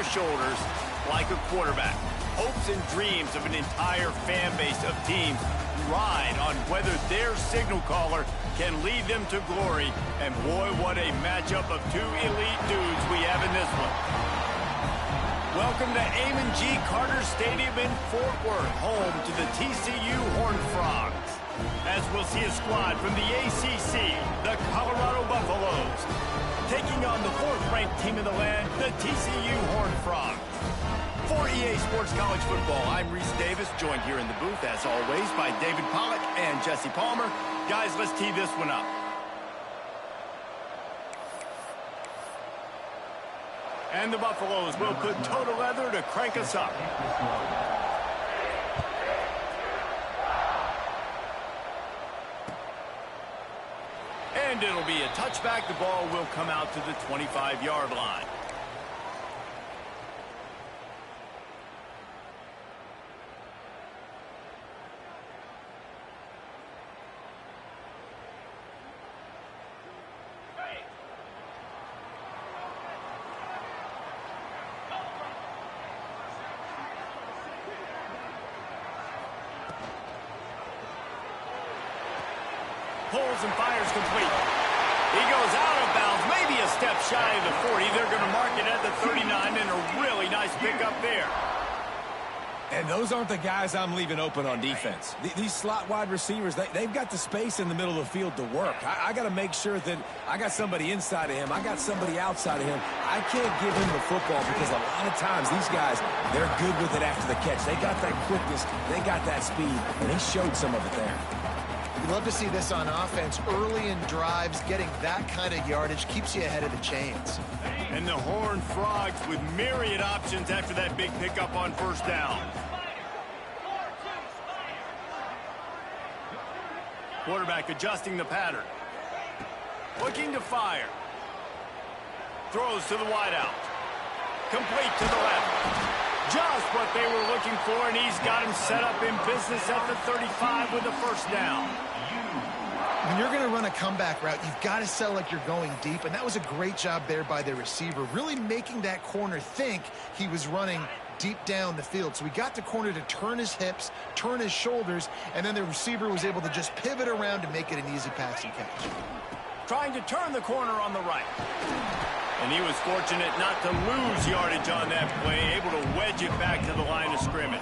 shoulders like a quarterback. Hopes and dreams of an entire fan base of teams ride on whether their signal caller can lead them to glory. And boy, what a matchup of two elite dudes we have in this one. Welcome to Amon G. Carter Stadium in Fort Worth, home to the TCU Horned Frogs. As we'll see a squad from the ACC, the Colorado Buffaloes, taking on the fourth-ranked team in the land, the TCU Horned Frogs. For EA Sports College Football, I'm Reese Davis, joined here in the booth, as always, by David Pollack and Jesse Palmer. Guys, let's tee this one up. And the Buffaloes will put total leather to crank us up. And it'll be a touchback. The ball will come out to the 25-yard line. Pulls and fires complete. He goes out of bounds, maybe a step shy of the 40. They're going to mark it at the 39, and a really nice pickup there. And those aren't the guys I'm leaving open on defense. These slot wide receivers, they've got the space in the middle of the field to work. I got to make sure that I got somebody inside of him. I got somebody outside of him. I can't give him the football because a lot of times these guys, they're good with it after the catch. They got that quickness. They got that speed, and he showed some of it there. We'd love to see this on offense. Early in drives, getting that kind of yardage keeps you ahead of the chains. And the Horned Frogs with myriad options after that big pickup on first down. Quarterback adjusting the pattern. Looking to fire. Throws to the wideout. Complete to the left. Just what they were looking for, and he's got him set up in business at the 35 with the first down. When you're going to run a comeback route, you've got to sell like you're going deep, and that was a great job there by the receiver, really making that corner think he was running deep down the field. So we got the corner to turn his hips, turn his shoulders, and then the receiver was able to just pivot around to make it an easy pass and catch. Trying to turn the corner on the right. And he was fortunate not to lose yardage on that play, able to wedge it back to the line of scrimmage.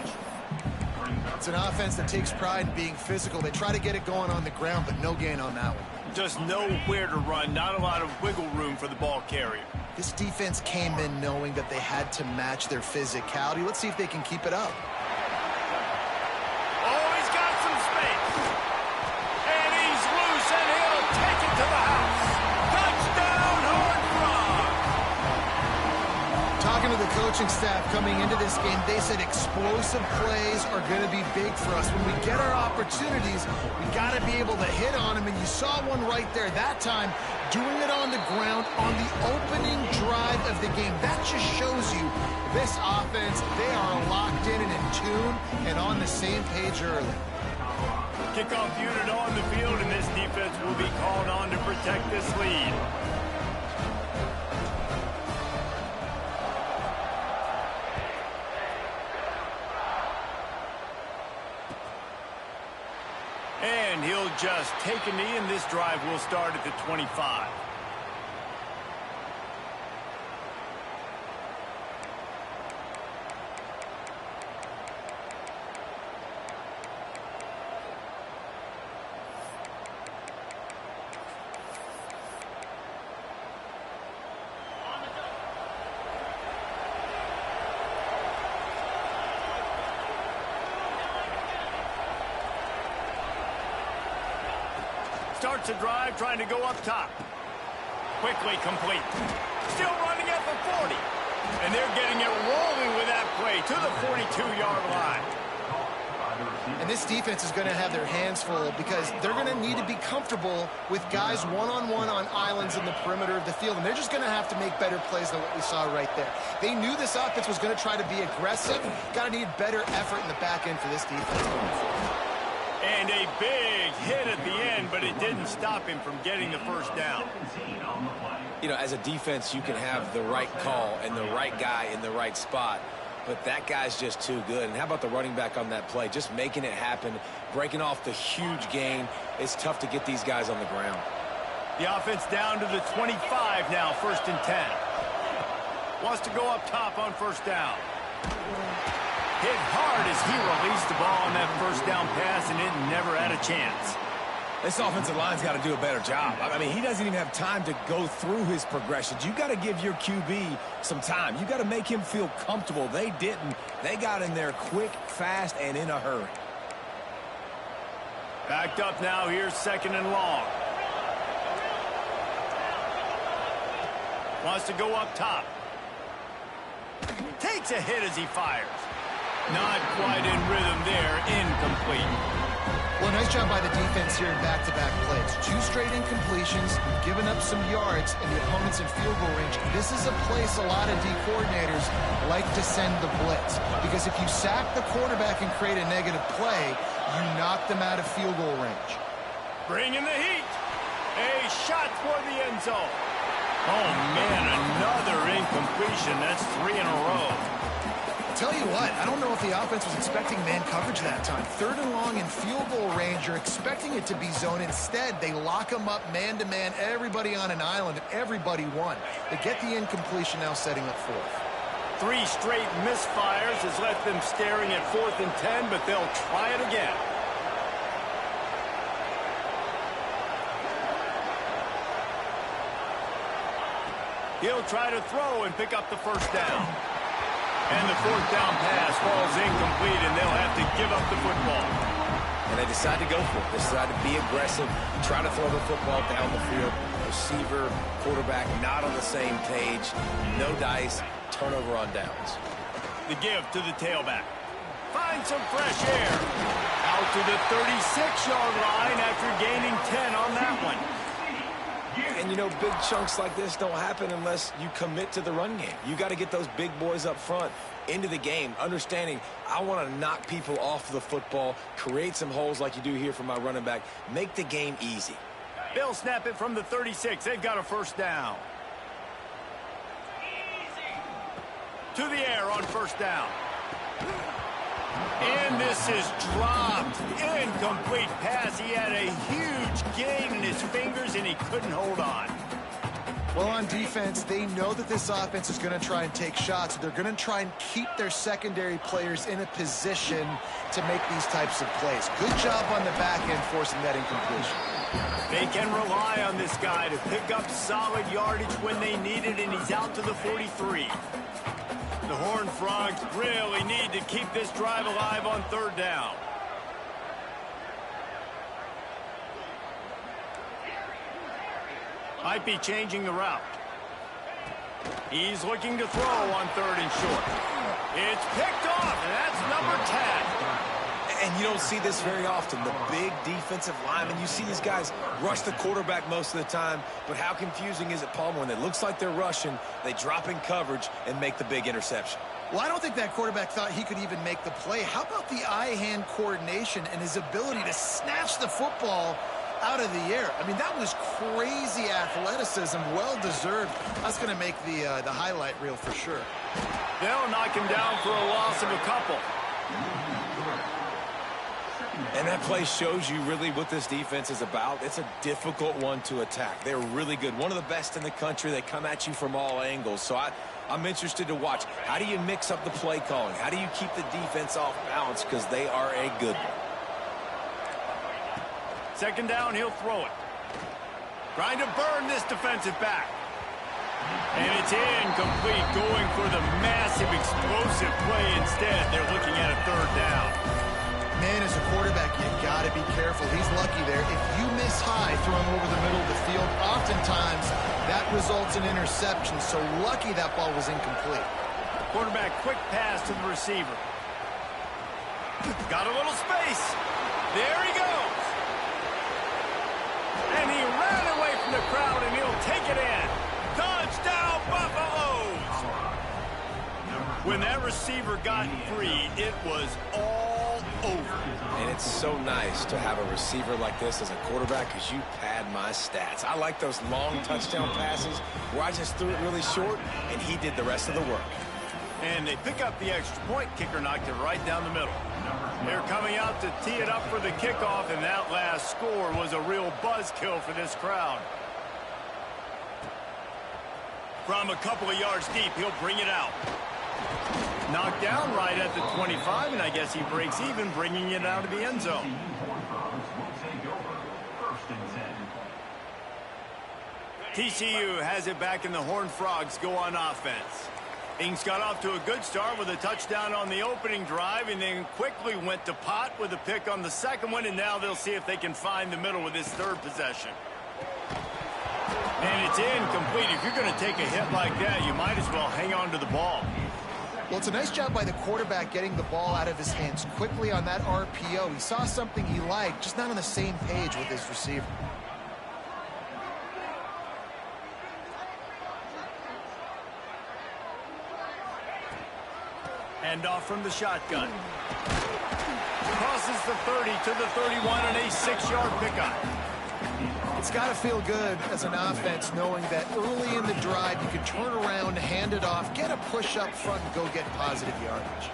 It's an offense that takes pride in being physical. They try to get it going on the ground, but no gain on that one. Just nowhere to run, not a lot of wiggle room for the ball carrier. This defense came in knowing that they had to match their physicality. Let's see if they can keep it up. Oh, he's got some space. And he's loose, and he'll take it to the house. Touchdown, Horned Frogs! Talking to the coaching staff coming into this game, they said explosive plays are going to be big for us. When we get our opportunities, we got to be able to hit on them, and you saw one right there that time, doing it on the ground on the opening drive of the game. That just shows you this offense, they are locked in and in tune and on the same page early. Kickoff unit on the field, and this defense will be called on to protect this lead. And he'll just take a knee, and this drive will start at the 25. Starts a drive, trying to go up top. Quickly complete. Still running at the 40. And they're getting it rolling with that play to the 42-yard line. And this defense is going to have their hands full because they're going to need to be comfortable with guys one-on-one on islands in the perimeter of the field. And they're just going to have to make better plays than what we saw right there. They knew this offense was going to try to be aggressive. Got to need better effort in the back end for this defense going forward. And a big hit at the end, but it didn't stop him from getting the first down. You know, as a defense, you can have the right call and the right guy in the right spot, but that guy's just too good. And how about the running back on that play? Just making it happen, breaking off the huge gain. It's tough to get these guys on the ground. The offense down to the 25 now, 1st and 10. Wants to go up top on 1st down. Hit hard as he released the ball on that 1st down pass, and it never had a chance. This offensive line's got to do a better job. I mean, he doesn't even have time to go through his progressions. You got to give your QB some time. You got to make him feel comfortable. They didn't. They got in there quick, fast, and in a hurry. Backed up now. Here's 2nd and long. Wants to go up top. Takes a hit as he fires. Not quite in rhythm there. Incomplete. Well, nice job by the defense here in back-to-back plays. 2 straight incompletions, giving up some yards, and the opponent's in field goal range. This is a place a lot of D coordinators like to send the blitz, because if you sack the quarterback and create a negative play, you knock them out of field goal range. Bringing the heat. A shot for the end zone. Oh, man, another incompletion. That's 3 in a row. Tell you what, I don't know if the offense was expecting man coverage that time. 3rd and long in field goal range, you're expecting it to be zone. Instead, they lock them up man-to-man, everybody on an island, and everybody won. They get the incompletion now, setting up 4th. 3 straight misfires has left them staring at 4th and 10, but they'll try it again. He'll try to throw and pick up the 1st down. And the 4th down pass falls incomplete, and they'll have to give up the football. And they decide to go for it. They decide to be aggressive, try to throw the football down the field. Receiver, quarterback, not on the same page. No dice, turnover on downs. The give to the tailback. Find some fresh air. Out to the 36-yard line after gaining 10 on that one. And, you know, big chunks like this don't happen unless you commit to the run game. You got to get those big boys up front into the game, understanding I want to knock people off the football, create some holes like you do here for my running back, make the game easy. They'll snap it from the 36. They've got a 1st down. To the air on 1st down. And this is dropped. Incomplete pass. He had a huge gain in his fingers, and he couldn't hold on. Well, on defense, they know that this offense is going to try and take shots. They're going to try and keep their secondary players in a position to make these types of plays. Good job on the back end forcing that incompletion. They can rely on this guy to pick up solid yardage when they need it, and he's out to the 43. The Horned Frogs really need to keep this drive alive on 3rd down. Might be changing the route. He's looking to throw on 3rd and short. It's picked off, and that's number 10. And you don't see this very often. The big defensive linemen, you see these guys rush the quarterback most of the time, but how confusing is it, Palmer, when it looks like they're rushing, they drop in coverage and make the big interception? Well, I don't think that quarterback thought he could even make the play. How about the eye-hand coordination and his ability to snatch the football out of the air? I mean, that was crazy athleticism, well-deserved. That's going to make the highlight reel for sure. They'll knock him down for a loss of a couple. And that play shows you really what this defense is about. It's a difficult one to attack. They're really good. One of the best in the country. They come at you from all angles. So I'm interested to watch. How do you mix up the play calling? How do you keep the defense off balance? Because they are a good one. 2nd down, he'll throw it. Trying to burn this defensive back. And it's incomplete, going for the massive explosive play instead. They're looking at a 3rd down. Man, as a quarterback, you got to be careful. He's lucky there. If you miss high throwing over the middle of the field, oftentimes that results in interception. So lucky that ball was incomplete. Quarterback, quick pass to the receiver. Got a little space. There he goes. And he ran away from the crowd, and he'll take it in. Touchdown, Buffaloes! When that receiver got free, it was all over. And it's so nice to have a receiver like this as a quarterback because you pad my stats. I like those long touchdown passes where I just threw it really short and he did the rest of the work. And they pick up the extra point. Kicker knocked it right down the middle. They're coming out to tee it up for the kickoff, and that last score was a real buzzkill for this crowd. From a couple of yards deep, he'll bring it out. Knocked down right at the 25, and I guess he breaks even, bringing it out of the end zone. TCU has it back, and the Horned Frogs go on offense. Things got off to a good start with a touchdown on the opening drive, and then quickly went to pot with a pick on the second one, and now they'll see if they can find the middle with this third possession. And it's incomplete. If you're going to take a hit like that, you might as well hang on to the ball. Well, it's a nice job by the quarterback getting the ball out of his hands quickly on that RPO. He saw something he liked, just not on the same page with his receiver. Hand off from the shotgun. Crosses the 30 to the 31 and a 6-yard pickup. It's got to feel good as an offense knowing that early in the drive you can turn around, hand it off, get a push up front, and go get positive yardage.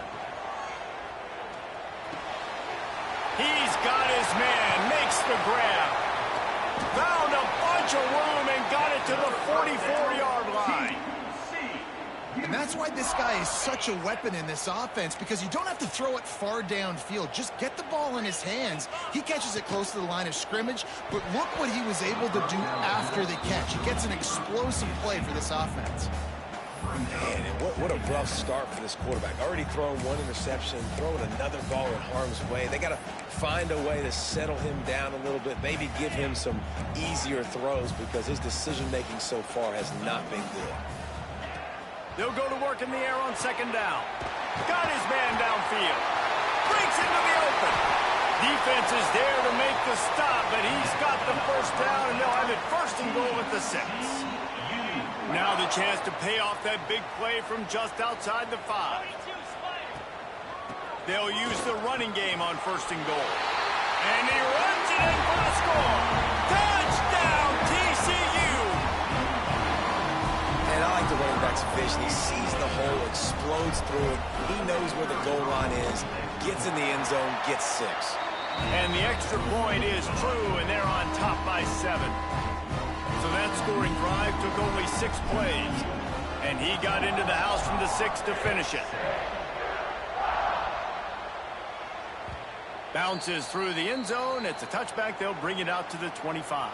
He's got his man, makes the grab. Found a bunch of room and got it to the 44-yard line. And that's why this guy is such a weapon in this offense, because you don't have to throw it far downfield. Just get the ball in his hands. He catches it close to the line of scrimmage, but look what he was able to do after the catch. He gets an explosive play for this offense. Man, and what a rough start for this quarterback. Already throwing one interception, throwing another ball in harm's way. They got to find a way to settle him down a little bit, maybe give him some easier throws, because his decision-making so far has not been good. They'll go to work in the air on second down. Got his man downfield. Breaks into the open. Defense is there to make the stop, but he's got the first down, and they'll have it first and goal at the 6. Now the chance to pay off that big play from just outside the 5. They'll use the running game on first and goal. And he runs it in for the score. Touchdown, TCU! And I like the running back's vision. He sees the hole, explodes through it. He knows where the goal line is, gets in the end zone, gets 6. And the extra point is true, and they're on top by 7. So that scoring drive took only 6 plays. And he got into the house from the 6 to finish it. Bounces through the end zone. It's a touchback. They'll bring it out to the 25.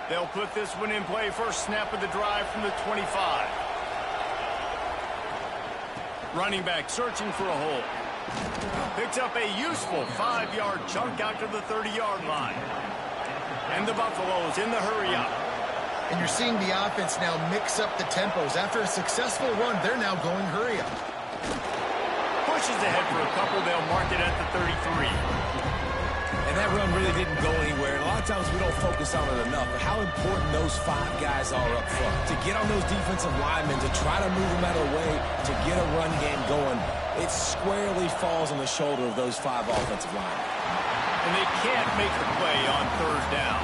They'll put this one in play. First snap of the drive from the 25. Running back searching for a hole. Picks up a useful 5-yard chunk out to the 30-yard line. And the Buffaloes in the hurry up. And you're seeing the offense now mix up the tempos. After a successful run, they're now going hurry up. Pushes ahead for a couple. They'll mark it at the 33. And that run really didn't go anywhere. And a lot of times we don't focus on it enough, but how important those 5 guys are up front. To get on those defensive linemen, to try to move them out of the way, to get a run game going, it squarely falls on the shoulder of those 5 offensive linemen. And they can't make the play on third down.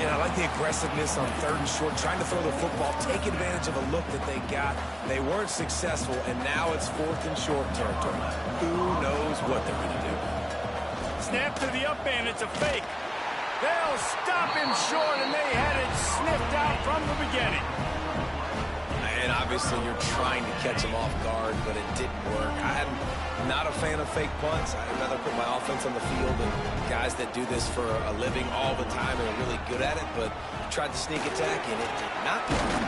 And I like the aggressiveness on third and short, trying to throw the football, take advantage of a look that they got. They weren't successful, and now it's fourth and short territory. Who knows what they're going to do? Snap to the up man. It's a fake. They'll stop him short, and they had it sniffed out from the beginning. And obviously you're trying to catch him off guard, but it didn't work. I'm not a fan of fake punts. I'd rather put my offense on the field and guys that do this for a living all the time and are really good at it, but tried to sneak attack, and it did not work.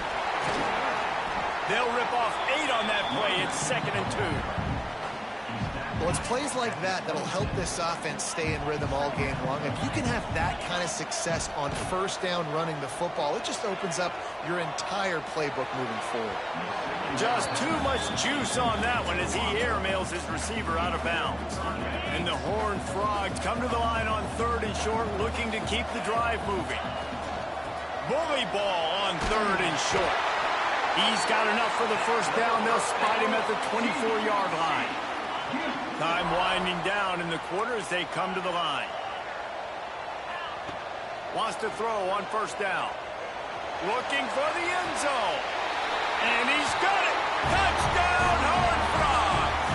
They'll rip off 8 on that play. It's 2nd and 2. Well, it's plays like that that'll help this offense stay in rhythm all game long. If you can have that kind of success on first down running the football, it just opens up your entire playbook moving forward. Just too much juice on that one as he airmails his receiver out of bounds. And the Horned Frogs come to the line on 3rd and short, looking to keep the drive moving. Bully ball on 3rd and short. He's got enough for the first down. They'll spot him at the 24-yard line. Time winding down in the quarter as they come to the line. Wants to throw on first down. Looking for the end zone. And he's got it. Touchdown, Horned Frogs.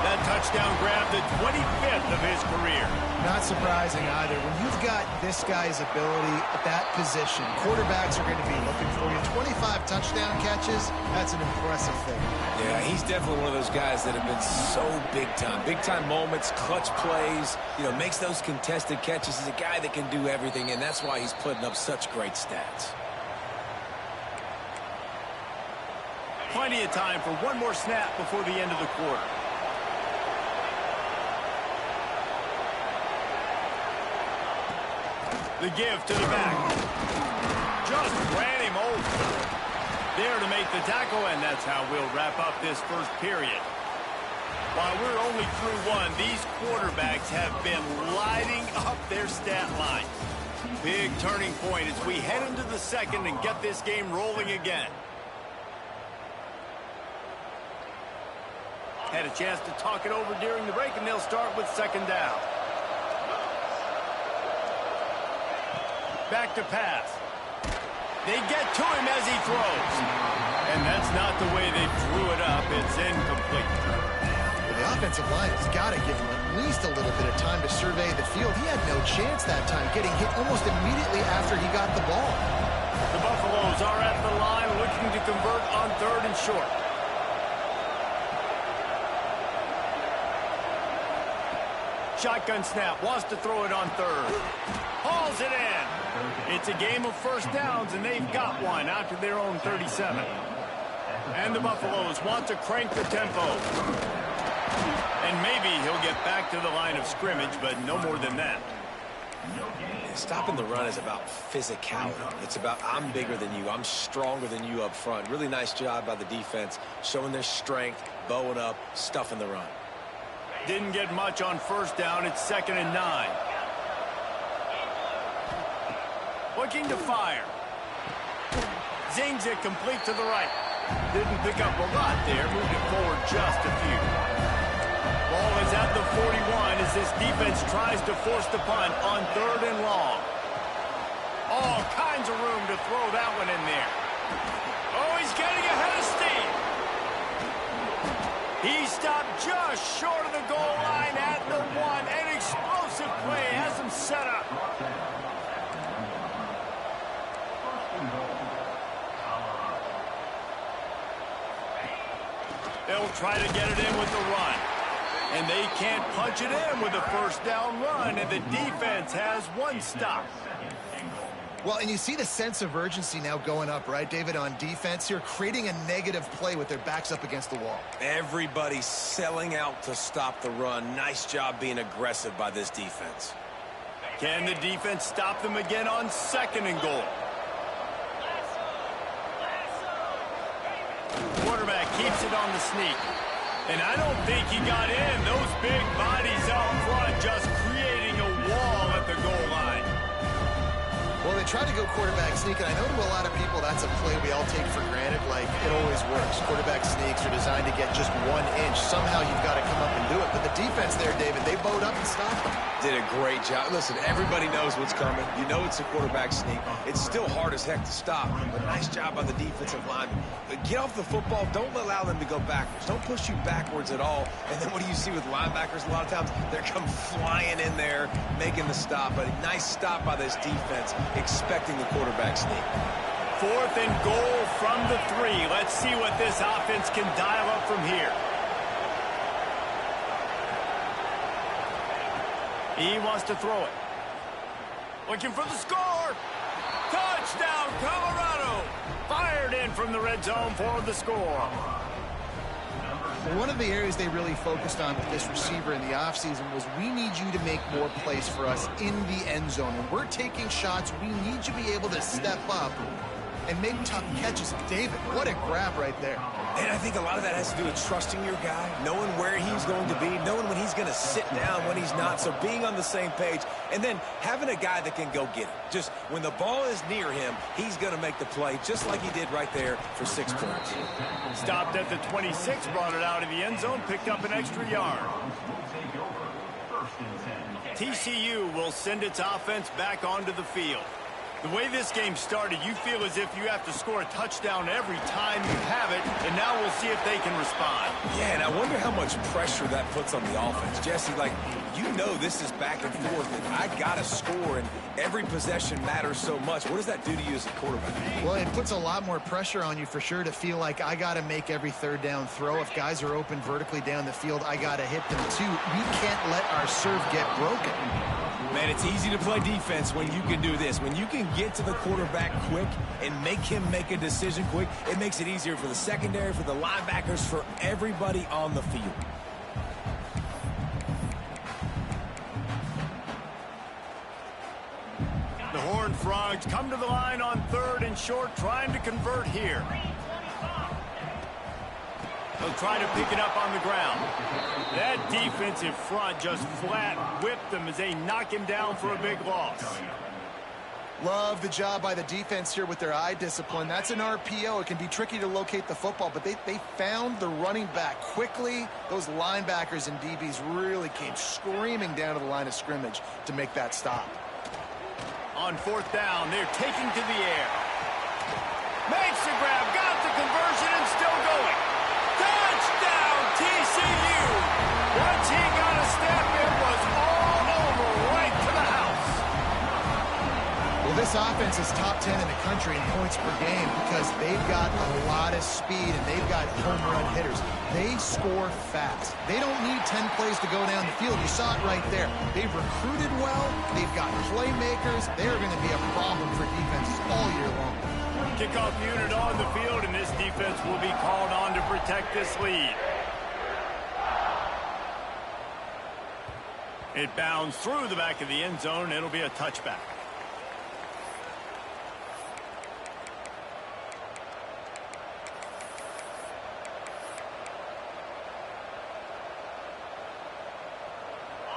That touchdown grabbed the 25th of his career. Not surprising either. When you've got this guy's ability at that position, quarterbacks are going to be looking for you. 25 touchdown catches, that's an impressive thing. Yeah, he's definitely one of those guys that have been so big time. Big time moments, clutch plays, makes those contested catches. He's a guy that can do everything, and that's why he's putting up such great stats. Plenty of time for one more snap before the end of the quarter. The give to the back. Just ran him over. There to make the tackle, and that's how we'll wrap up this first period. While we're only through one, these quarterbacks have been lighting up their stat line. Big turning point as we head into the second and get this game rolling again. Had a chance to talk it over during the break, and they'll start with second down. Back to pass. They get to him as he throws. And that's not the way they drew it up. It's incomplete. Well, the offensive line has got to give him at least a little bit of time to survey the field. He had no chance that time, getting hit almost immediately after he got the ball. The Buffaloes are at the line looking to convert on 3rd and short. Shotgun snap, wants to throw it on 3rd. Hauls it in. It's a game of first downs, and they've got one out to their own 37. And the Buffaloes want to crank the tempo. And maybe he'll get back to the line of scrimmage, but no more than that. Stopping the run is about physicality. It's about I'm bigger than you. I'm stronger than you up front. Really nice job by the defense, showing their strength, bowing up, stuffing the run. Didn't get much on first down. It's 2nd and 9. Looking to fire. Zings it complete to the right. Didn't pick up a lot there. Moved it forward just a few. Ball is at the 41 as this defense tries to force the punt on 3rd and long. All kinds of room to throw that one in there. Oh, he's getting ahead of steam. He stopped just short of the goal line at the 1. An explosive play has him set up. They'll try to get it in with the run. And they can't punch it in with a first down run, and the defense has one stop. Well, and you see the sense of urgency now going up, right, David, on defense here, creating a negative play with their backs up against the wall. Everybody's selling out to stop the run. Nice job being aggressive by this defense. Can the defense stop them again on 2nd and goal? Quarterback keeps it on the sneak. And I don't think he got in. Those big bodies out front just creating a wall at the goal line. Well, they tried to go quarterback sneak, and I know to a lot of people that's a play we all take for granted, like it always works. Quarterback sneaks are designed to get just 1 inch. Somehow you've got to come up and do it. But the defense there, David, they bowed up and stopped them. Did a great job. Listen, everybody knows what's coming. You know it's a quarterback sneak. It's still hard as heck to stop, but nice job by the defensive line. But get off the football. Don't allow them to go backwards. Don't push you backwards at all. And then what do you see with linebackers a lot of times? They're come flying in there, making the stop. But a nice stop by this defense, expecting the quarterback sneak. 4th and goal from the 3. Let's see what this offense can dial up from here. He wants to throw it. Looking for the score. Touchdown, Colorado. Fired in from the red zone for the score. Well, one of the areas they really focused on with this receiver in the offseason was we need you to make more plays for us in the end zone. When we're taking shots, we need you to be able to step up and make tough catches. David, what a grab right there. And I think a lot of that has to do with trusting your guy, knowing where he's going to be, knowing when he's going to sit down, when he's not, so being on the same page, and then having a guy that can go get it. Just when the ball is near him, he's going to make the play, just like he did right there for 6 points. Stopped at the 26, brought it out of the end zone, picked up an extra yard. TCU will send its offense back onto the field. The way this game started, you feel as if you have to score a touchdown every time you have it, and now we'll see if they can respond. Yeah, and I wonder how much pressure that puts on the offense. Jesse, like, you know this is back and forth, and I got to score, and every possession matters so much. What does that do to you as a quarterback? Well, it puts a lot more pressure on you for sure to feel like I got to make every third down throw. If guys are open vertically down the field, I got to hit them too. We can't let our serve get broken. Man, it's easy to play defense when you can do this. When you can get to the quarterback quick and make him make a decision quick, it makes it easier for the secondary, for the linebackers, for everybody on the field. The Horned Frogs come to the line on 3rd and short, trying to convert here. They'll try to pick it up on the ground. That defensive front just flat whipped them as they knock him down for a big loss. Love the job by the defense here with their eye discipline. That's an RPO. It can be tricky to locate the football, but they found the running back quickly. Those linebackers and DBs really came screaming down to the line of scrimmage to make that stop. On 4th down, they're taking to the air. Makes the grab, got the conversion, and still going. Touchdown, TCU! Once he got a step, it was all over, right to the house. Well, this offense is top 10 in the country in points per game because they've got a lot of speed and they've got home run hitters. They score fast. They don't need 10 plays to go down the field. You saw it right there. They've recruited well. They've got playmakers. They're going to be a problem for defenses all year long. Kickoff unit on the field, and this defense will be called on to protect this lead. It bounds through the back of the end zone. It'll be a touchback.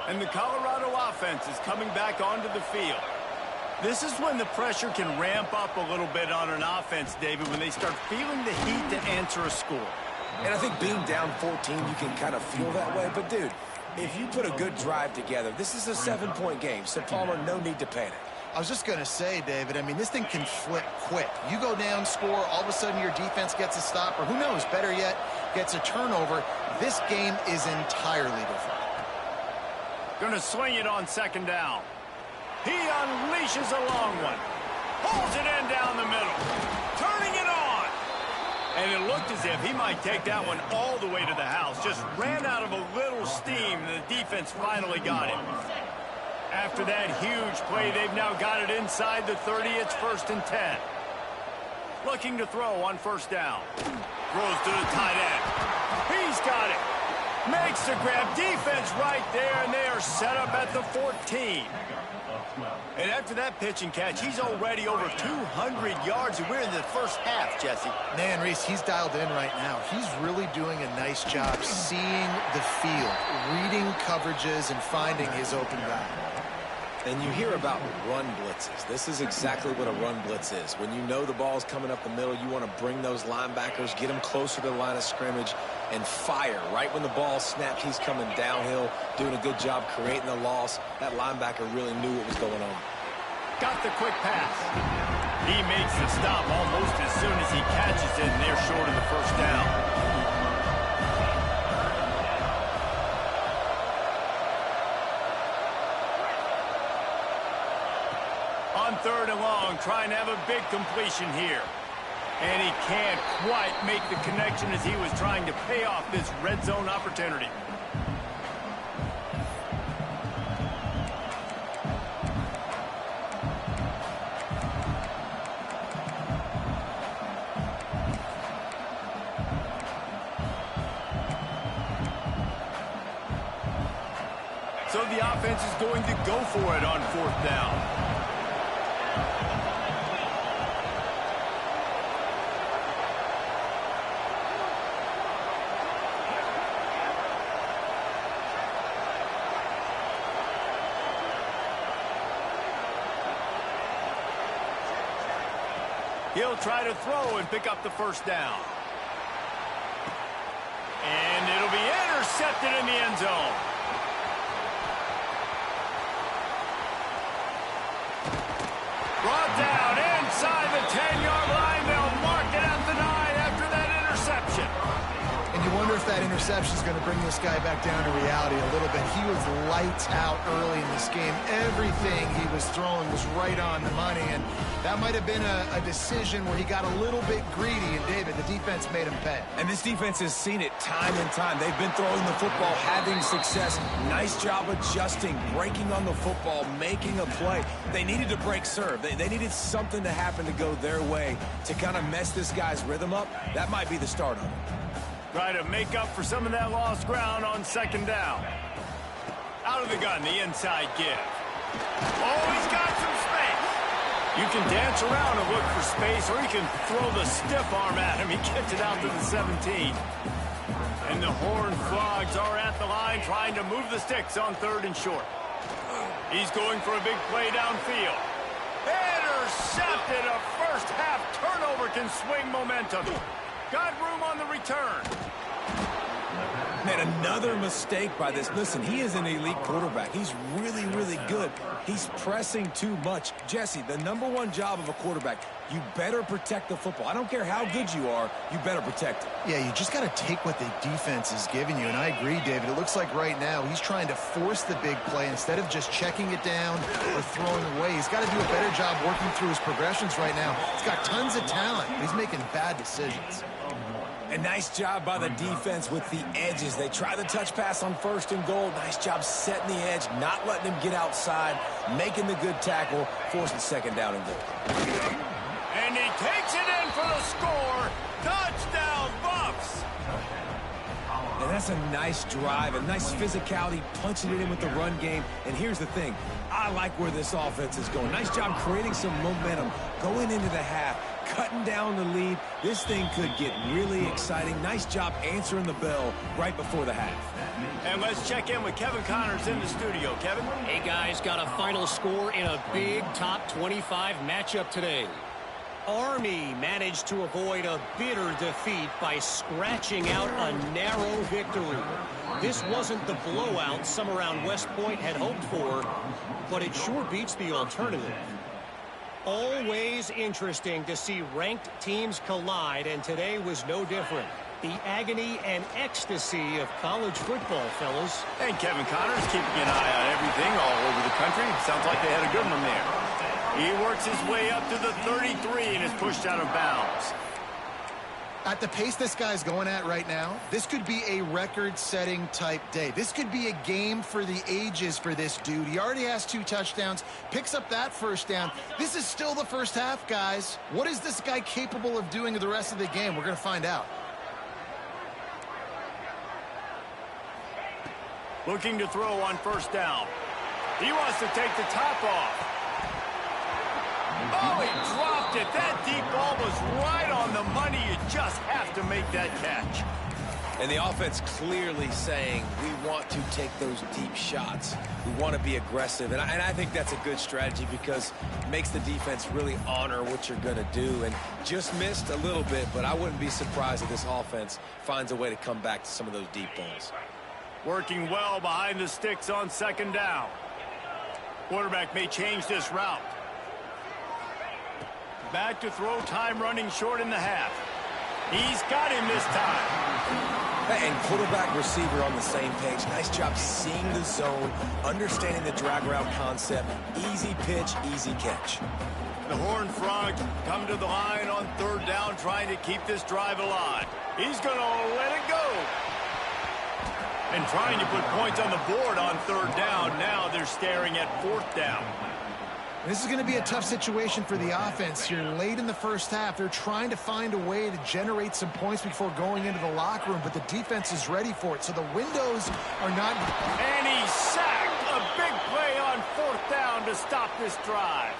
And the Colorado offense is coming back onto the field. This is when the pressure can ramp up a little bit on an offense, David, when they start feeling the heat to answer a score. And I think being down 14, you can kind of feel that way. But, dude, if you put a good drive together, this is a 7-point game. So, Palmer, no need to panic. I was just going to say, David, I mean, this thing can flip quick. You go down, score, all of a sudden your defense gets a stop, or who knows, better yet, gets a turnover. This game is entirely different. Going to swing it on 2nd down. He unleashes a long one. Pulls it in down the middle. Turning it on. And it looked as if he might take that one all the way to the house. Just ran out of a little steam, and the defense finally got him. After that huge play, they've now got it inside the 30. It's 1st and 10. Looking to throw on 1st down. Throws to the tight end. He's got it. Makes the grab. Defense right there, and they are set up at the 14. And after that pitch and catch, he's already over 200 yards, and we're in the first half, Jesse. Man, Reese, he's dialed in right now. He's really doing a nice job seeing the field, reading coverages, and finding his open guy. And you hear about run blitzes. This is exactly what a run blitz is. When you know the ball's coming up the middle, you want to bring those linebackers, get them closer to the line of scrimmage, and fire. Right when the ball snapped, he's coming downhill, doing a good job creating the loss. That linebacker really knew what was going on. Got the quick pass. He makes the stop almost as soon as he catches it, and they're short of the 1st down. On 3rd and long, trying to have a big completion here. And he can't quite make the connection as he was trying to pay off this red zone opportunity. believe the offense is going to go for it on 4th down. He'll try to throw and pick up the 1st down. And it'll be intercepted in the end zone. Brought down inside the 10-yard line. They'll mark it at the 9 after that interception. And you wonder if that interception is going to bring this guy back down to reality a little bit. He was lights out early in this game. Everything he was throwing was right on the money, and that might have been a decision where he got a little bit greedy, and David, the defense made him pay. And this defense has seen it time and time. They've been throwing the football, having success. Nice job adjusting, breaking on the football, making a play. They needed to break serve. They needed something to happen to go their way to kind of mess this guy's rhythm up. That might be the start of it. Try to make up for some of that lost ground on 2nd down. Out of the gun, the inside give. Oh, he's got some space. You can dance around and look for space, or you can throw the stiff arm at him. He gets it out to the 17. And the Horned Frogs are at the line trying to move the sticks on 3rd and short. He's going for a big play downfield. Intercepted. A first-half turnover can swing momentum. Got room on the return. Man, another mistake by this. Listen, he is an elite quarterback. He's really, really good. He's pressing too much. Jesse, the #1 job of a quarterback, you better protect the football. I don't care how good you are, you better protect it. Yeah, you just got to take what the defense is giving you, and I agree, David. It looks like right now he's trying to force the big play instead of just checking it down or throwing away. He's got to do a better job working through his progressions right now. He's got tons of talent, but he's making bad decisions. A nice job by the defense with the edges. They try the touch pass on 1st and goal. Nice job setting the edge, not letting him get outside, making the good tackle, forcing 2nd down and goal. And he takes it in for the score. Touchdown, Buffs. And that's a nice drive, a nice physicality, punching it in with the run game. And here's the thing. I like where this offense is going. Nice job creating some momentum, going into the half, cutting down the lead. This thing could get really exciting. Nice job answering the bell right before the half. And let's check in with Kevin Connors in the studio. Kevin? Hey, guys, got a final score in a big top 25 matchup today. Army managed to avoid a bitter defeat by scratching out a narrow victory. This wasn't the blowout some around West Point had hoped for, but it sure beats the alternative. Always interesting to see ranked teams collide, and today was no different. The agony and ecstasy of college football, fellas. And Kevin Connors keeping an eye on everything all over the country. Sounds like they had a good one there. He works his way up to the 33 and is pushed out of bounds. At the pace this guy's going at right now, this could be a record-setting type day. This could be a game for the ages for this dude. He already has 2 touchdowns, picks up that 1st down. This is still the first half, guys. What is this guy capable of doing the rest of the game? We're going to find out. Looking to throw on 1st down. He wants to take the top off. Oh, he dropped it. That deep ball was right on the money. You just have to make that catch. And the offense clearly saying, we want to take those deep shots. We want to be aggressive. And I think that's a good strategy because it makes the defense really honor what you're going to do. And just missed a little bit, but I wouldn't be surprised if this offense finds a way to come back to some of those deep balls. Working well behind the sticks on 2nd down. Quarterback may change this route. Back to throw, time running short in the half. He's got him this time. And quarterback receiver on the same page. Nice job seeing the zone, understanding the drag route concept. Easy pitch, easy catch. The Horned Frogs come to the line on 3rd down, trying to keep this drive alive. He's going to let it go. And trying to put points on the board on 3rd down. Now they're staring at 4th down. This is going to be a tough situation for the offense here. Late in the first half, they're trying to find a way to generate some points before going into the locker room, but the defense is ready for it, so the windows are not... And he's sacked. A 4th down to stop this drive.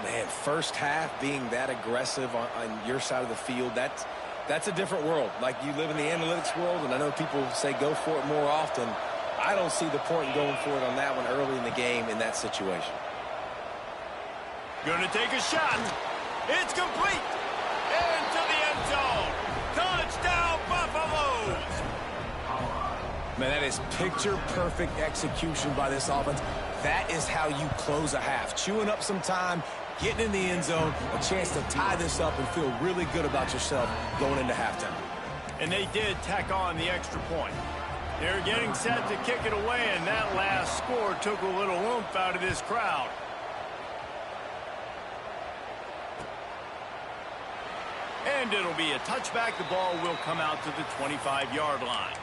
Man, first half being that aggressive on your side of the field, that's a different world. Like, you live in the analytics world, and I know people say go for it more often. I don't see the point in going for it on that one early in the game in that situation. Gonna take a shot. It's complete. Into the end zone. Touchdown, Buffaloes. Man, that is picture-perfect execution by this offense. That is how you close a half. Chewing up some time, getting in the end zone, a chance to tie this up and feel really good about yourself going into halftime. And they did tack on the extra point. They're getting set to kick it away, and that last score took a little oomph out of this crowd. And it'll be a touchback. The ball will come out to the 25-yard line.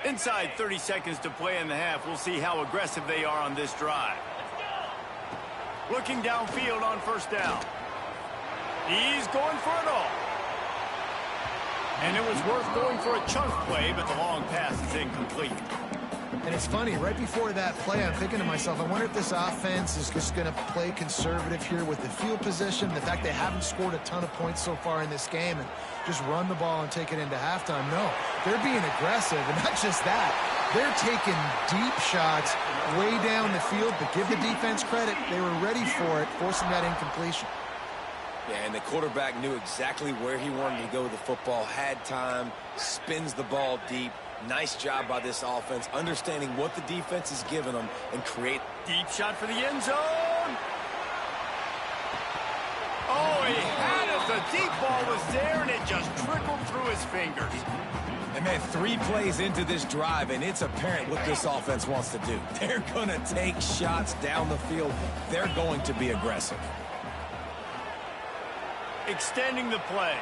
Inside 30 seconds to play in the half. We'll see how aggressive they are on this drive. Looking downfield on 1st down. He's going for it all. And it was worth going for a chunk play, but the long pass is incomplete. And it's funny, right before that play, I'm thinking to myself, I wonder if this offense is just going to play conservative here with the field position, the fact they haven't scored a ton of points so far in this game, and just run the ball and take it into halftime. No, they're being aggressive, and not just that. They're taking deep shots way down the field, but give the defense credit. They were ready for it, forcing that incompletion. Yeah, and the quarterback knew exactly where he wanted to go with the football, had time, spins the ball deep. Nice job by this offense, understanding what the defense is giving them and create. Deep shot for the end zone. Oh, he had it. The deep ball was there, and it just trickled through his fingers. And man, 3 plays into this drive, and it's apparent what this offense wants to do. They're going to take shots down the field. They're going to be aggressive. Extending the play.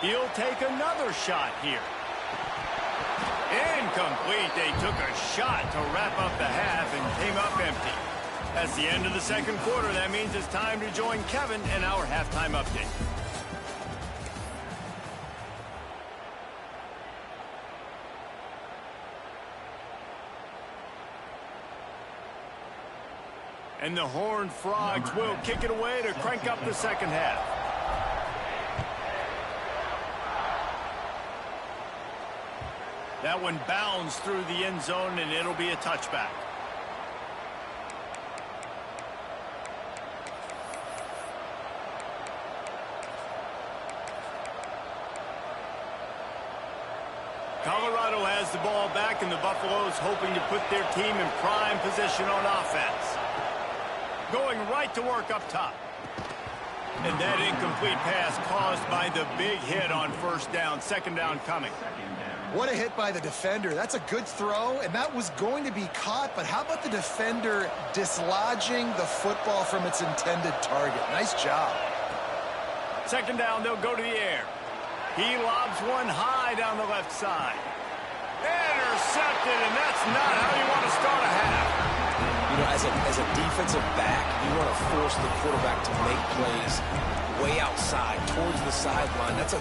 He'll take another shot here. Incomplete. They took a shot to wrap up the half and came up empty. That's the end of the 2nd quarter. That means it's time to join Kevin in our halftime update. And the Horned Frogs will kick it away to crank up the 2nd half. That one bounds through the end zone, and it'll be a touchback. Colorado has the ball back, and the Buffaloes hoping to put their team in prime position on offense. Going right to work up top. And that incomplete pass caused by the big hit on 1st down, 2nd down coming. What a hit by the defender. That's a good throw, and that was going to be caught, but how about the defender dislodging the football from its intended target? Nice job. 2nd down, they'll go to the air. He lobs one high down the left side. Intercepted, and that's not how you want to start a half. You know, as a defensive back, you want to force the quarterback to make plays way outside, towards the sideline. That's a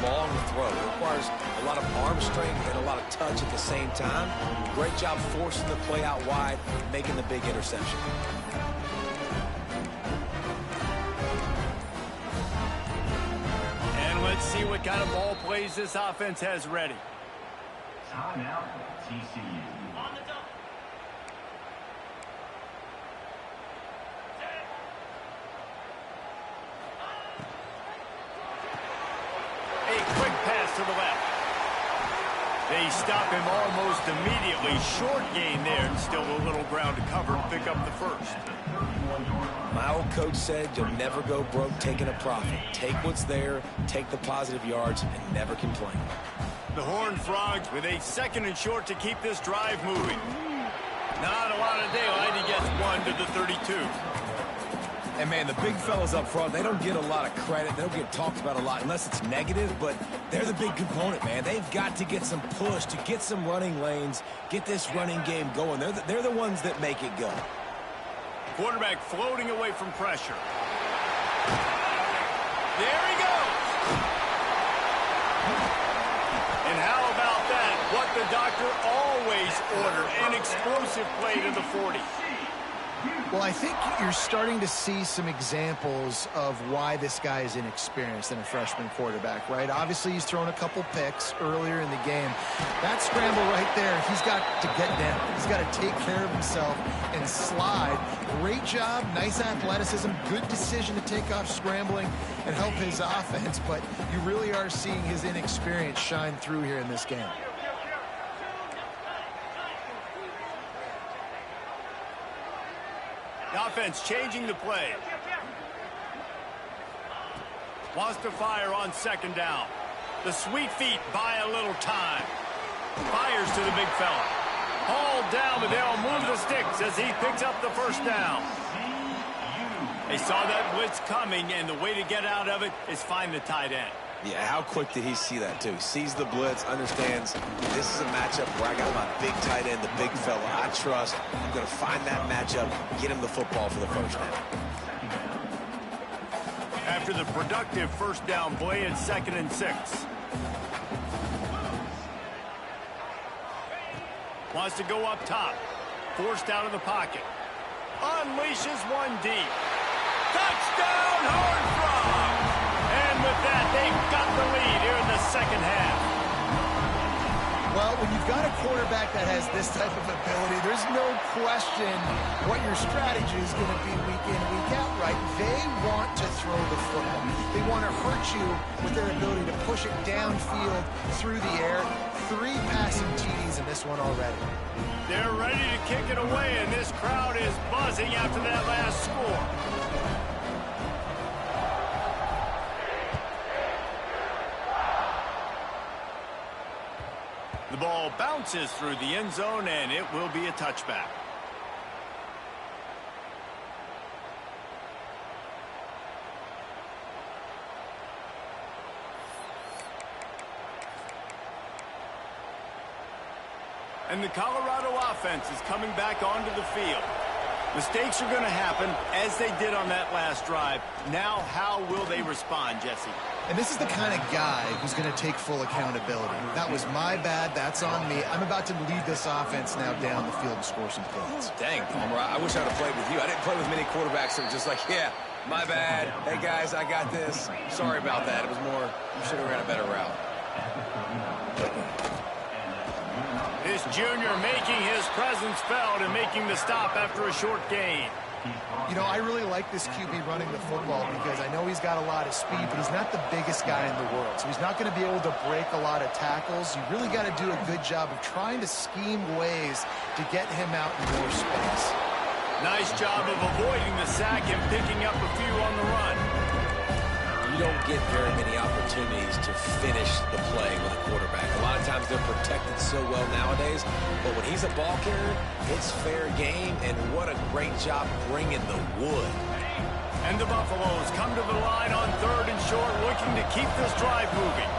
long throw. It requires a lot of arm strength and a lot of touch at the same time. Great job forcing the play out wide, making the big interception. And let's see what kind of ball plays this offense has ready. Timeout, TCU. On the double. A quick pass to the left. They stop him almost immediately. Short gain there, and still a little ground to cover and pick up the 1st. My old coach said you'll never go broke taking a profit. Take what's there, take the positive yards, and never complain. The Horned Frogs with a 2nd and short to keep this drive moving. Not a lot of daylight. He gets 1 to the 32. And, man, the big fellas up front, they don't get a lot of credit. They don't get talked about a lot unless it's negative, but they're the big component, man. They've got to get some push, to get some running lanes, get this running game going. They're the ones that make it go. Quarterback floating away from pressure. There he goes. Nice order. An explosive play to the 40. Well, I think you're starting to see some examples of why this guy is inexperienced in a freshman quarterback, right? Obviously, he's thrown a couple picks earlier in the game. That scramble right there, he's got to get down. He's got to take care of himself and slide. Great job, nice athleticism, good decision to take off scrambling and help his offense, but you really are seeing his inexperience shine through here in this game. The offense changing the play. Wants to fire on second down. The sweet feet buy a little time. Fires to the big fella. Hauled down, but they'll move the sticks as he picks up the first down. They saw that blitz coming, and the way to get out of it is find the tight end. Yeah, how quick did he see that, too? He sees the blitz, understands this is a matchup where I got my big tight end, the big fella I trust. I'm going to find that matchup, get him the football for the first down. After the productive first down play, it's 2nd and 6. Wants to go up top. Forced out of the pocket. Unleashes one deep. Touchdown, Horned Frogs! And with that, they've got the lead here in the second half. Well, when you've got a quarterback that has this type of ability, there's no question what your strategy is going to be week in, week out, right? They want to throw the football. They want to hurt you with their ability to push it downfield through the air. 3 passing TDs in this one already. They're ready to kick it away, and this crowd is buzzing after that last score. The ball bounces through the end zone, and it will be a touchback. And the Colorado offense is coming back onto the field. Mistakes are going to happen, as they did on that last drive. Now, how will they respond, Jesse? And this is the kind of guy who's going to take full accountability. That was my bad. That's on me. I'm about to lead this offense now down the field and score some points. Dang, Palmer, I wish I would have played with you. I didn't play with many quarterbacks that were just like, yeah, my bad. Hey, guys, I got this. Sorry about that. It was more, you should have ran a better route. This junior making his presence felt and making the stop after a short gain. You know, I really like this QB running the football because I know he's got a lot of speed, but he's not the biggest guy in the world. So he's not going to be able to break a lot of tackles. You really got to do a good job of trying to scheme ways to get him out in more space. Nice job of avoiding the sack and picking up a few on the run. You don't get very many opportunities to finish the play with a quarterback. A lot of times they're protected so well nowadays, but when he's a ball carrier, it's fair game, and what a great job bringing the wood. And the Buffaloes come to the line on 3rd and short, looking to keep this drive moving.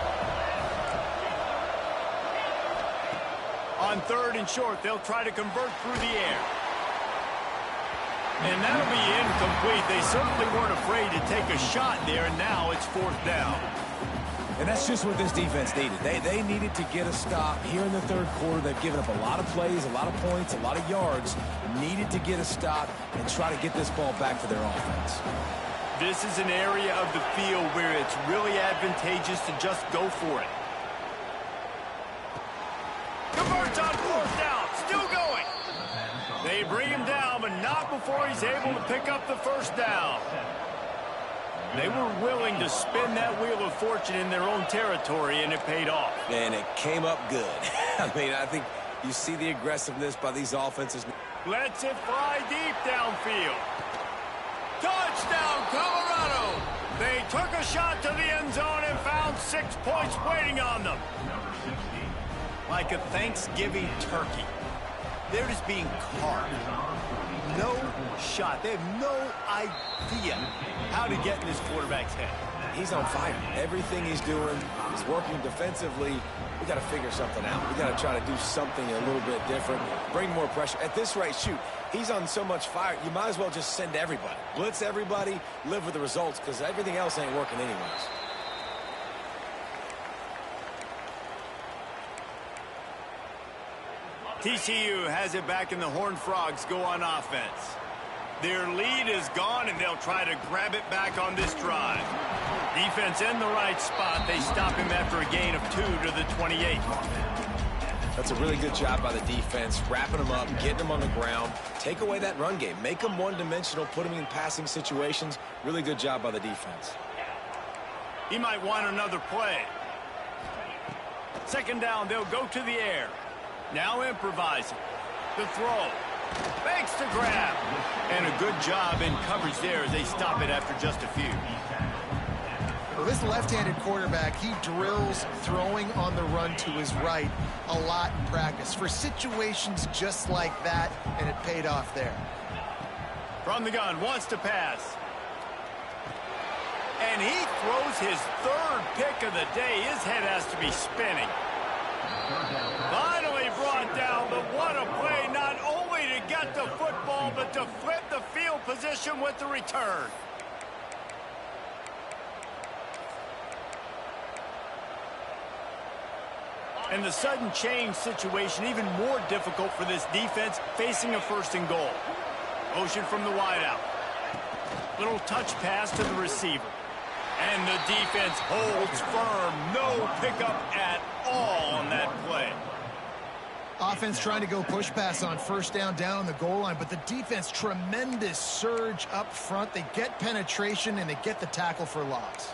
On 3rd and short, they'll try to convert through the air. And that'll be incomplete. They certainly weren't afraid to take a shot there, and now it's 4th down. And that's just what this defense needed. They needed to get a stop here in the 3rd quarter. They've given up a lot of plays, a lot of points, a lot of yards. Needed to get a stop and try to get this ball back for their offense. This is an area of the field where it's really advantageous to just go for it. Converts on 4th down. Still going. They bring him down, but not before he's able to pick up the first down. They were willing to spin that wheel of fortune in their own territory, and it paid off. And it came up good. I mean, I think you see the aggressiveness by these offenses. Lets it fly deep downfield. Touchdown, Colorado! They took a shot to the end zone and found 6 points waiting on them. Like a Thanksgiving turkey. They're just being carved. No shot. They have no idea how to get in this quarterback's head. He's on fire. Everything he's doing, he's working defensively. We got to figure something out. We got to try to do something a little bit different, bring more pressure. At this rate, shoot, he's on so much fire, you might as well just send everybody. Blitz everybody, live with the results, because everything else ain't working anyways. TCU has it back, and the Horned Frogs go on offense. Their lead is gone, and they'll try to grab it back on this drive. Defense in the right spot. They stop him after a gain of 2 to the 28. That's a really good job by the defense, wrapping them up, getting them on the ground. Take away that run game. Make them one-dimensional, put them in passing situations. Really good job by the defense. He might want another play. Second down, they'll go to the air. Now improvising. The throw. Makes the grab. And a good job in coverage there as they stop it after just a few. Well, this left-handed quarterback, he drills throwing on the run to his right a lot in practice for situations just like that, and it paid off there. From the gun, wants to pass. And he throws his third pick of the day. His head has to be spinning. Finally brought down, but what a play, not only to get the football, but to flip the field position with the return. And the sudden change situation even more difficult for this defense facing a 1st and goal. Motion from the wideout. Little touch pass to the receiver. And the defense holds firm. No pickup at all on that play. Offense trying to go push pass on 1st down on the goal line, but the defense, tremendous surge up front. They get penetration and they get the tackle for loss.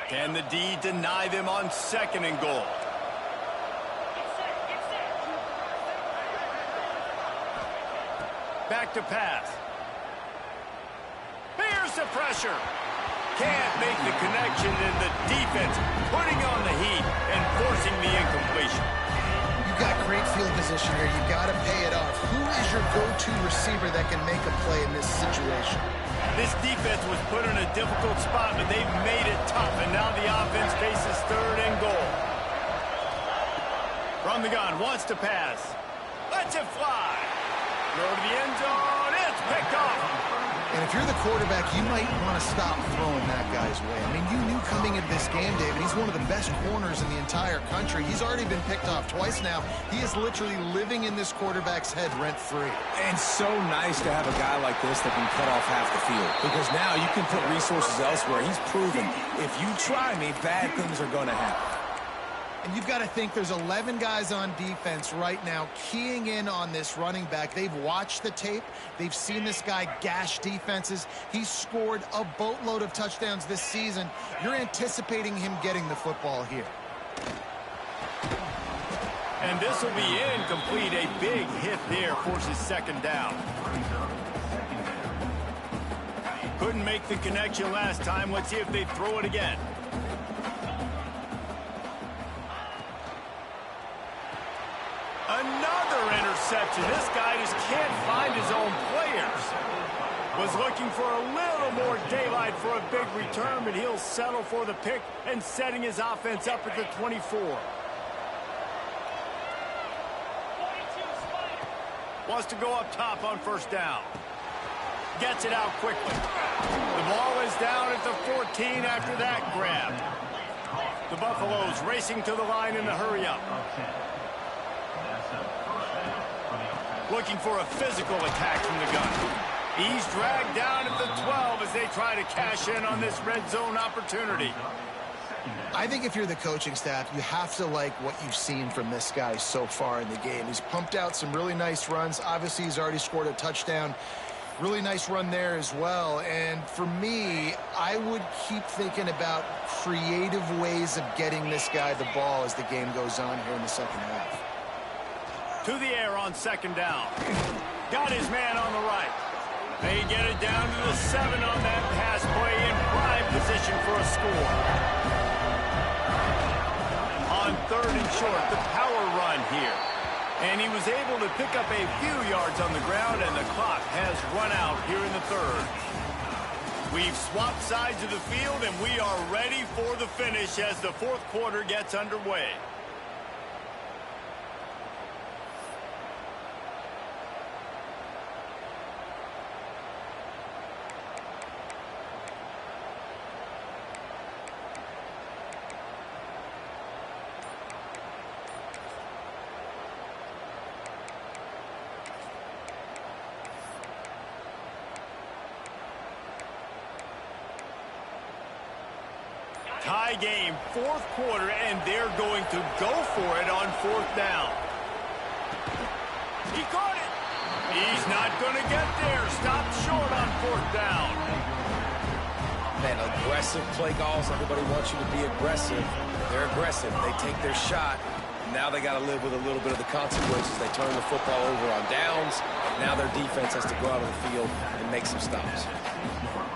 Can the D deny them on 2nd and goal? Back to pass. Here's the pressure. Can't make the connection, and the defense putting on the heat and forcing the incompletion. You've got great field position here. You've got to pay it off. Who is your go-to receiver that can make a play in this situation? This defense was put in a difficult spot, but they've made it tough, and now the offense faces 3rd and goal. From the gun, wants to pass. Lets it fly. Throw to the end zone. It's picked off. And if you're the quarterback, you might want to stop throwing that guy's way. I mean, you knew coming into this game, David, he's one of the best corners in the entire country. He's already been picked off twice now. He is literally living in this quarterback's head rent-free. And so nice to have a guy like this that can cut off half the field. Because now you can put resources elsewhere. He's proven, if you try me, bad things are going to happen. And you've got to think there's 11 guys on defense right now keying in on this running back. They've watched the tape. They've seen this guy gash defenses. He's scored a boatload of touchdowns this season. You're anticipating him getting the football here. And this will be incomplete. A big hit there forces 2nd down. Couldn't make the connection last time. Let's see if they throw it again. Another interception. This guy just can't find his own players. Was looking for a little more daylight for a big return, but he'll settle for the pick and setting his offense up at the 24. Wants to go up top on 1st down. Gets it out quickly. The ball is down at the 14 after that grab. The Buffaloes racing to the line in the hurry-up. Looking for a physical attack from the gun. He's dragged down at the 12 as they try to cash in on this red zone opportunity. I think if you're the coaching staff, you have to like what you've seen from this guy so far in the game. He's pumped out some really nice runs. Obviously, he's already scored a touchdown. Really nice run there as well. And for me, I would keep thinking about creative ways of getting this guy the ball as the game goes on here in the 2nd half. To the air on 2nd down. Got his man on the right. They get it down to the 7 on that pass play in prime position for a score. On 3rd and short, the power run here. And he was able to pick up a few yards on the ground, and the clock has run out here in the 3rd. We've swapped sides of the field, and we are ready for the finish as the 4th quarter gets underway. Tie game, fourth quarter, and they're going to go for it on fourth down. He caught it. He's not going to get there. Stopped short on fourth down. Man, aggressive play calls. Everybody wants you to be aggressive. They're aggressive. They take their shot. Now they got to live with a little bit of the consequences. They turn the football over on downs. Now their defense has to go out on the field and make some stops.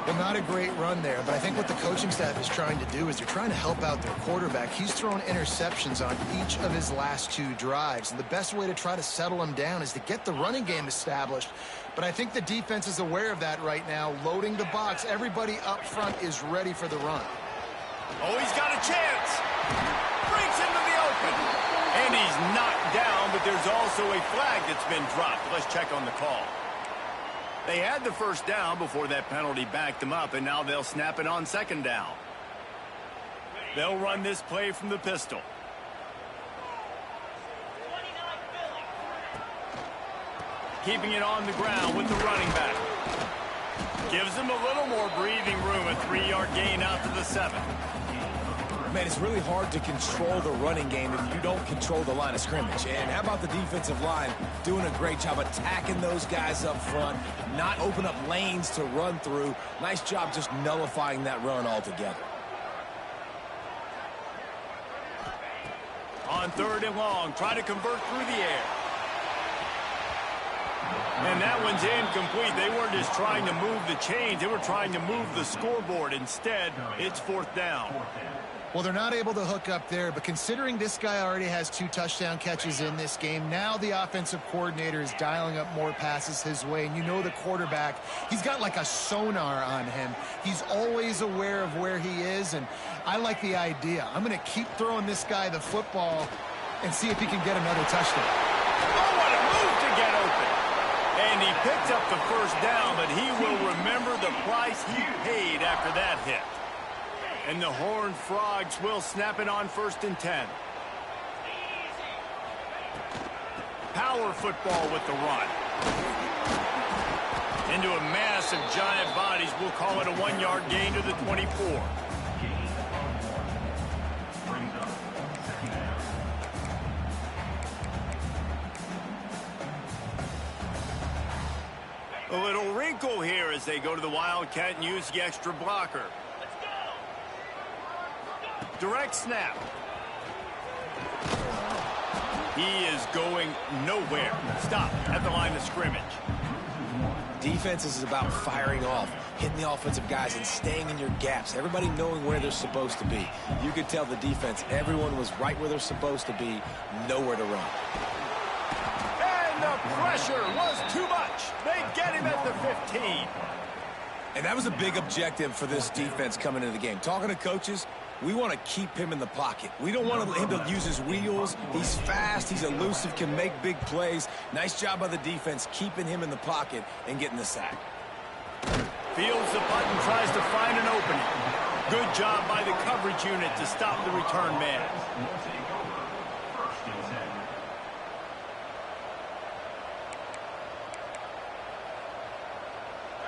Well, not a great run there, but I think what the coaching staff is trying to do is they're trying to help out their quarterback. He's thrown interceptions on each of his last 2 drives, and the best way to try to settle him down is to get the running game established. But I think the defense is aware of that right now, loading the box. Everybody up front is ready for the run. Oh, he's got a chance. Breaks into the open. And he's knocked down, but there's also a flag that's been dropped. Let's check on the call. They had the first down before that penalty backed them up, and now they'll snap it on second down. They'll run this play from the pistol. Keeping it on the ground with the running back. Gives them a little more breathing room, a 3-yard gain out to the 7. Man, it's really hard to control the running game if you don't control the line of scrimmage. And how about the defensive line doing a great job attacking those guys up front, not open up lanes to run through. Nice job just nullifying that run altogether. On 3rd and long, try to convert through the air. And that one's incomplete. They weren't just trying to move the chains. They were trying to move the scoreboard. Instead, it's 4th down. Well, they're not able to hook up there, but considering this guy already has 2 touchdown catches in this game, now the offensive coordinator is dialing up more passes his way. And you know the quarterback, he's got like a sonar on him. He's always aware of where he is, and I like the idea. I'm going to keep throwing this guy the football and see if he can get another touchdown. Oh, what a move to get open. And he picked up the first down, but he will remember the price he paid after that hit. And the Horned Frogs will snap it on 1st and 10. Power football with the run. Into a mass of giant bodies. We'll call it a 1-yard gain to the 24. A little wrinkle here as they go to the Wildcat and use the extra blocker. Direct snap. He is going nowhere. Stop at the line of scrimmage. Defense is about firing off, hitting the offensive guys and staying in your gaps. Everybody knowing where they're supposed to be. You could tell the defense, everyone was right where they're supposed to be, nowhere to run. And the pressure was too much. They get him at the 15. And that was a big objective for this defense coming into the game. Talking to coaches, we want to keep him in the pocket. We don't want him to use his wheels. He's fast, he's elusive, can make big plays. Nice job by the defense keeping him in the pocket and getting the sack. Fields the punt and tries to find an opening. Good job by the coverage unit to stop the return man.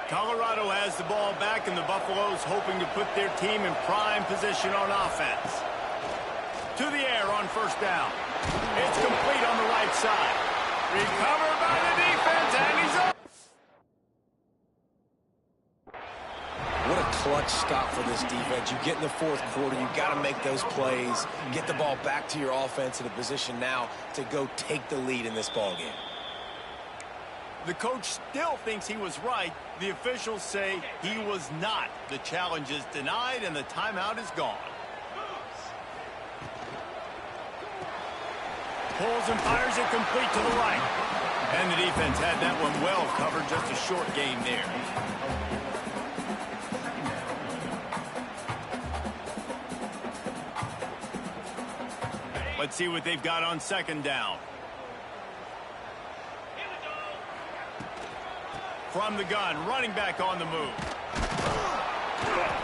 Colorado has the ball back, and the Buffaloes hoping to put their team in prime position on offense. To the air on 1st down. It's complete on the right side. Recovered by the defense, and he's up. What a clutch stop for this defense. You get in the 4th quarter, you got to make those plays, get the ball back to your offense in a position now to go take the lead in this ballgame. The coach still thinks he was right. The officials say he was not. The challenge is denied, and the timeout is gone. Pulls and fires it complete to the right. And the defense had that one well covered. Just a short gain there. Let's see what they've got on 2nd down. From the gun, running back on the move.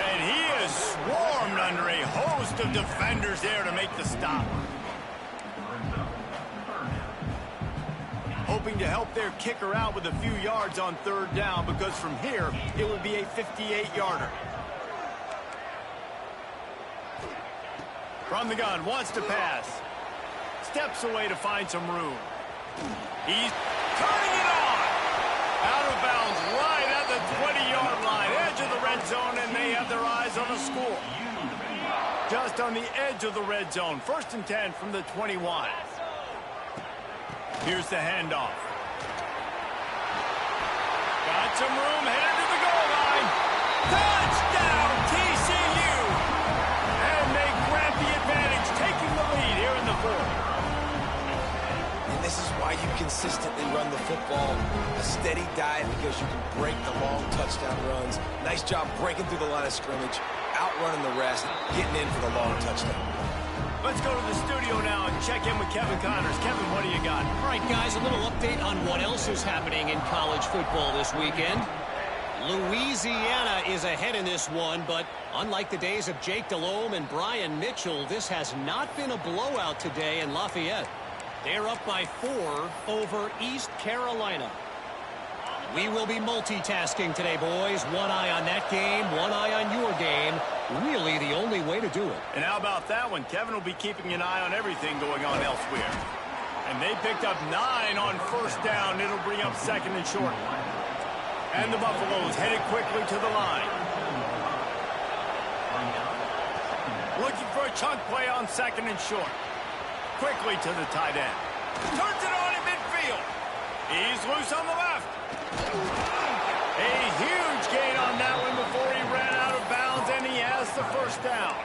And he is swarmed under a host of defenders there to make the stop. Hoping to help their kicker out with a few yards on 3rd down, because from here, it would be a 58-yarder. From the gun, wants to pass. Steps away to find some room. He's turning it on. Out of bounds right at the 20-yard line. Edge of the red zone, and they have their eyes on the score. Just on the edge of the red zone. 1st and 10 from the 21. Here's the handoff. Got some room, headed to the goal line. Touchdown, TCU! And they grab the advantage, taking the lead here in the 4th. And this is why you consistently run the football. A steady diet because you can break the long touchdown runs. Nice job breaking through the line of scrimmage, outrunning the rest, getting in for the long touchdown. Let's go to the studio now and check in with Kevin Connors. Kevin, what do you got? All right, guys, a little update on what else is happening in college football this weekend. Louisiana is ahead in this one, but unlike the days of Jake Delhomme and Brian Mitchell, this has not been a blowout today in Lafayette. They're up by 4 over East Carolina. We will be multitasking today, boys. One eye on that game, one eye on your game. Really the only way to do it. And how about that one? Kevin will be keeping an eye on everything going on elsewhere. And they picked up 9 on 1st down. It'll bring up 2nd and short. And the Buffaloes headed quickly to the line. Looking for a chunk play on 2nd and short. Quickly to the tight end. Turns it on in midfield. He's loose on the left. A huge gain on that one before he ran out of bounds, and he has the 1st down.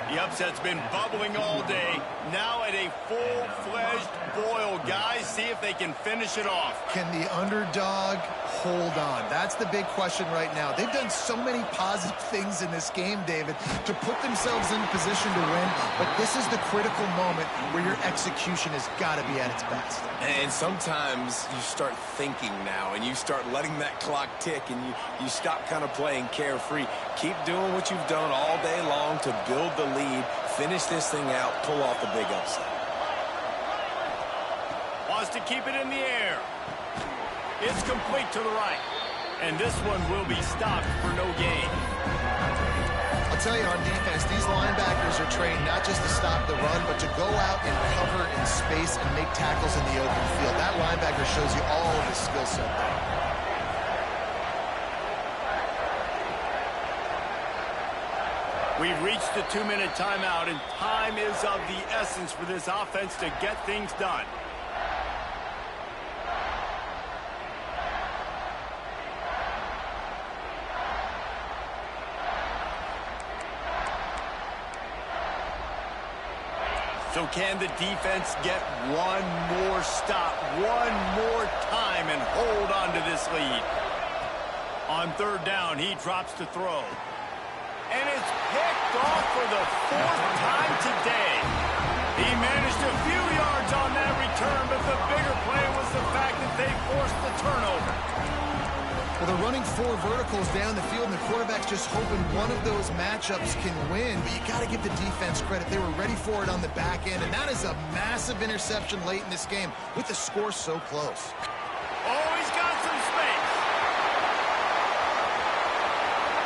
The upset's been bubbling all day. Now at a full-fledged boil. Guys, see if they can finish it off. Can the underdog hold on? That's the big question right now. They've done so many positive things in this game, David, to put themselves in position to win, but this is the critical moment where your execution has got to be at its best. And sometimes you start thinking now, and you start letting that clock tick, and you stop kind of playing carefree. Keep doing what you've done all day long to build the lead, finish this thing out, pull off the big upset. Wants to keep it in the air. It's complete to the right. And this one will be stopped for no gain. I'll tell you, on defense, these linebackers are trained not just to stop the run, but to go out and cover in space and make tackles in the open field. That linebacker shows you all of his skill set there. We've reached the 2-minute timeout, and time is of the essence for this offense to get things done. So can the defense get one more stop, one more time, and hold on to this lead? On 3rd down, he drops to throw. And it's picked off for the 4th time today. He managed a few yards on that return, but the bigger play was the fact that they forced the turnover. Well, they're running 4 verticals down the field, and the quarterback's just hoping one of those matchups can win. But you got to give the defense credit. They were ready for it on the back end, and that is a massive interception late in this game with the score so close. Oh, he's got some space.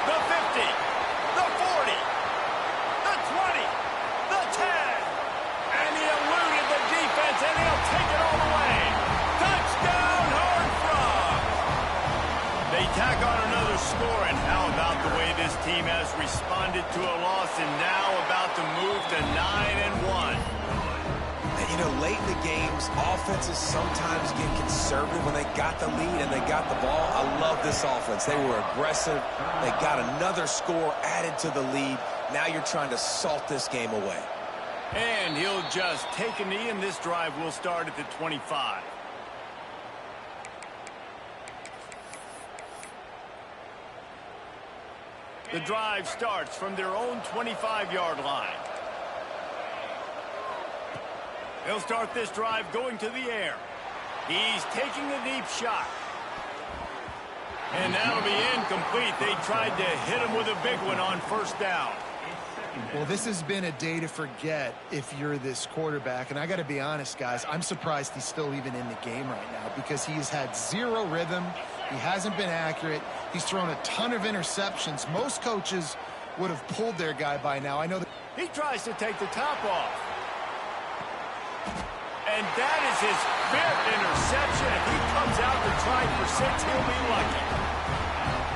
The 50, the 40, the 20, the 10. And he eluded the defense, and he'll take it all the way. Touchdown, Horned Frogs. They tack on another score, and how about the way this team has responded to a loss and now about to move to 9-1. And, you know, late in the games, offenses sometimes get conservative when they got the lead and they got the ball. I love this offense. They were aggressive. They got another score added to the lead. Now you're trying to salt this game away. And he'll just take a knee, and this drive will start at the 25. The drive starts from their own 25-yard line. He'll start this drive going to the air. He's taking a deep shot. And that'll be incomplete. They tried to hit him with a big one on 1st down. Well, this has been a day to forget if you're this quarterback. And I got to be honest, guys, I'm surprised he's still even in the game right now because he's had 0 rhythm. He hasn't been accurate. He's thrown a ton of interceptions. Most coaches would have pulled their guy by now. I know that He tries to take the top off. And that is his fifth interception. If he comes out to try for 6, he'll be lucky.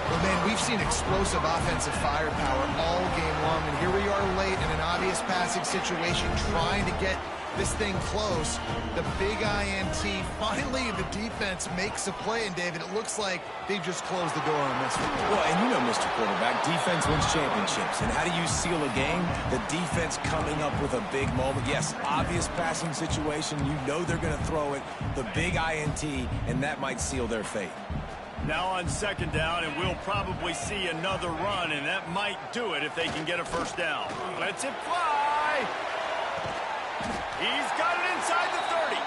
Well, man, we've seen explosive offensive firepower all game long, and here we are late in an obvious passing situation trying to get this thing close. The big INT, finally the defense makes a play, and David, it looks like they just closed the door on this one. Well, and you know, Mr. Quarterback, defense wins championships. And how do you seal a game? The defense coming up with a big moment. Yes, obvious passing situation. You know they're going to throw it. The big INT, and that might seal their fate. Now on second down, and we'll probably see another run, and that might do it if they can get a first down. Lets it fly. He's got it inside the 30.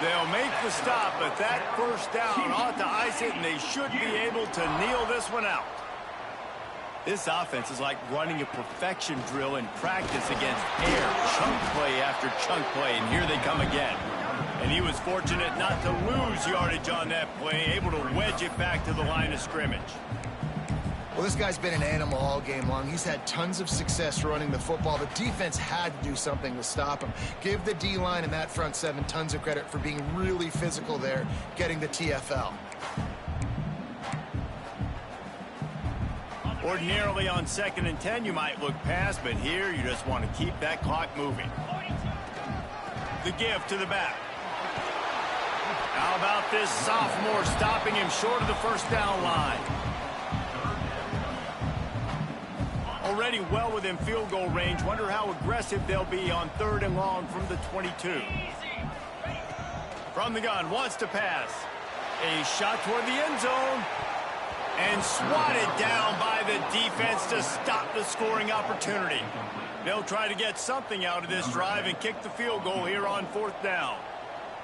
They'll make the stop, but that first down ought to ice it, and they should be able to kneel this one out. This offense is like running a perfection drill in practice against air, chunk play after chunk play, and here they come again. And he was fortunate not to lose yardage on that play, able to wedge it back to the line of scrimmage. Well, this guy's been an animal all game long. He's had tons of success running the football. The defense had to do something to stop him. Give the D-line and that front seven tons of credit for being really physical there, getting the TFL. Ordinarily on 2nd and 10, you might look past, but here you just want to keep that clock moving. The give to the back. How about this sophomore stopping him short of the first down line? Already well within field goal range. Wonder how aggressive they'll be on 3rd and long from the 22. From the gun, wants to pass. A shot toward the end zone. And swatted down by the defense to stop the scoring opportunity. They'll try to get something out of this drive and kick the field goal here on 4th down.